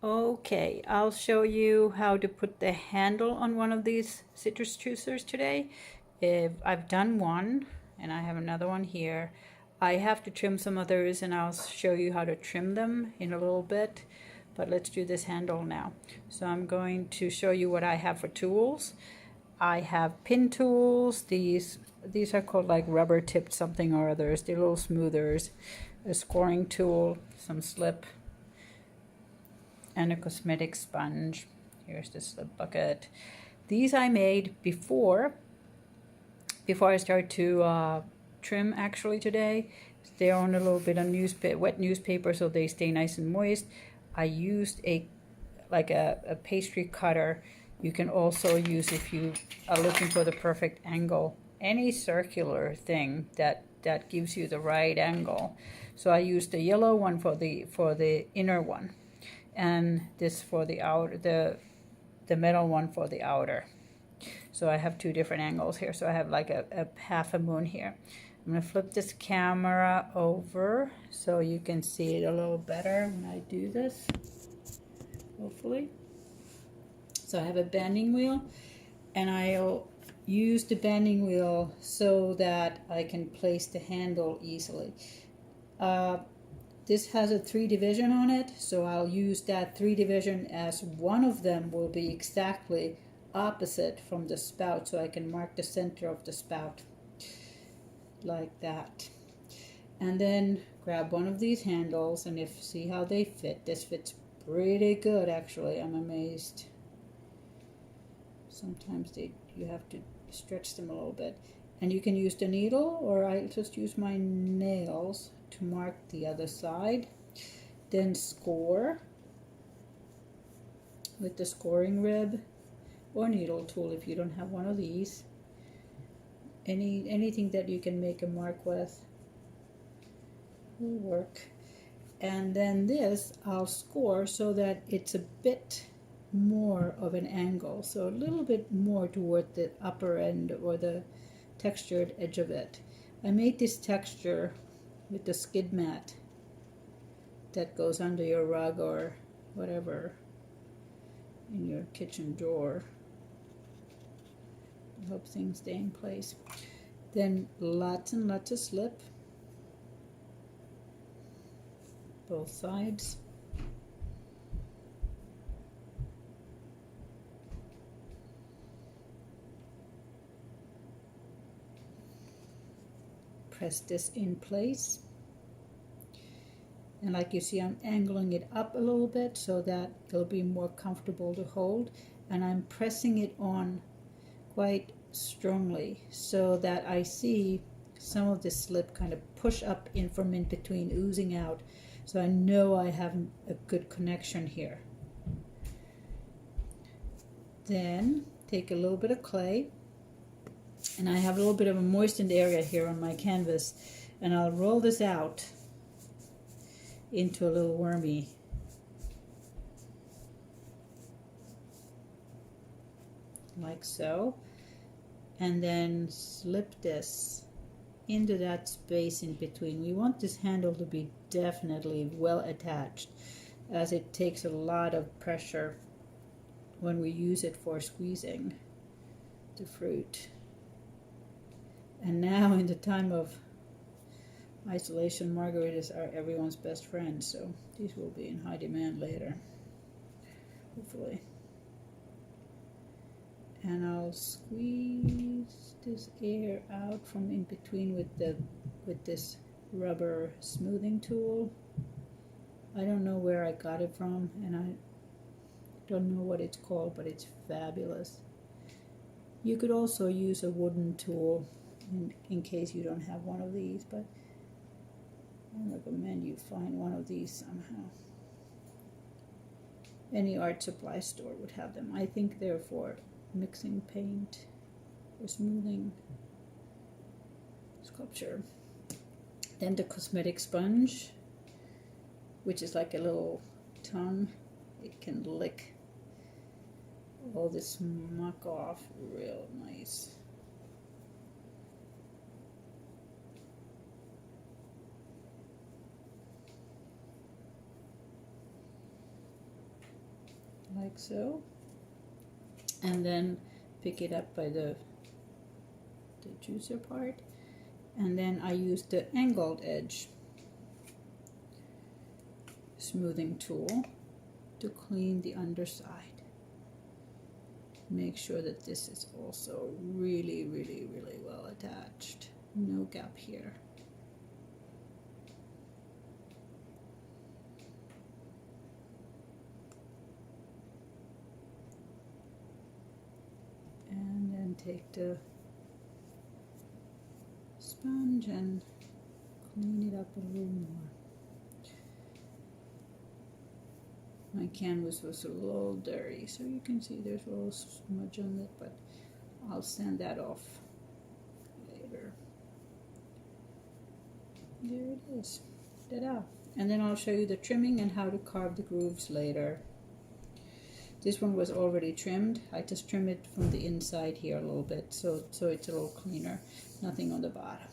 Okay, I'll show you how to put the handle on one of these citrus juicers today. If I've done one and I have another one here. I have to trim some others and I'll show you how to trim them in a little bit. But let's do this handle now. So I'm going to show you what I have for tools. I have pin tools. These are called like rubber tipped something or others. They're little smoothers. A scoring tool, some slip, and a cosmetic sponge. Here's the slip bucket. These I made before I start to trim actually today. They're on a little bit of wet newspaper so they stay nice and moist. I used a pastry cutter. You can also use, if you are looking for the perfect angle, any circular thing that gives you the right angle. So I used the yellow one for the inner one, and this for the outer, the metal one for the outer. So I have two different angles here. So I have like a half a moon here. I'm going to flip this camera over so you can see it a little better when I do this, hopefully. So I have a bending wheel, and I'll use the bending wheel so that I can place the handle easily. This has a 3 division on it, so I'll use that 3 division as one of them will be exactly opposite from the spout, so I can mark the center of the spout like that. And then grab one of these handles, and see how they fit. This fits pretty good actually. I'm amazed. Sometimes you have to stretch them a little bit. And you can use the needle, or I just use my nails to mark the other side. Then score with the scoring rib or needle tool if you don't have one of these. Anything that you can make a mark with will work. And then this I'll score so that it's a bit more of an angle, so a little bit more toward the upper end or the textured edge of it. I made this texture with the skid mat that goes under your rug or whatever in your kitchen drawer. I hope things stay in place. Then lots and lots of slip, both sides. Press this in place, and like you see, I'm angling it up a little bit so that it'll be more comfortable to hold, and I'm pressing it on quite strongly so that I see some of the slip kind of push up in from in between, oozing out, so I know I have a good connection here. Then take a little bit of clay, and I have a little bit of a moistened area here on my canvas, and I'll roll this out into a little wormy. Like so. And then slip this into that space in between. We want this handle to be definitely well attached, as it takes a lot of pressure when we use it for squeezing the fruit. And now, in the time of isolation, margaritas are everyone's best friend, so these will be in high demand later, hopefully. And I'll squeeze this air out from in between with this rubber smoothing tool. I don't know where I got it from, and I don't know what it's called, but it's fabulous. You could also use a wooden tool in case you don't have one of these, but I recommend you find one of these somehow. Any art supply store would have them. I think they're for mixing paint or smoothing sculpture. Then the cosmetic sponge, which is like a little tongue. It can lick all this muck off real nice. like so, and then pick it up by the juicer part, and then I use the angled edge smoothing tool to clean the underside. Make sure that this is also really well attached. No gap here. And then take the sponge and clean it up a little more. My canvas was a little dirty, so you can see there's a little smudge on it, but I'll sand that off later. There it is. Ta-da! And then I'll show you the trimming and how to carve the grooves later. This one was already trimmed. I just trim it from the inside here a little bit, so it's a little cleaner. Nothing on the bottom.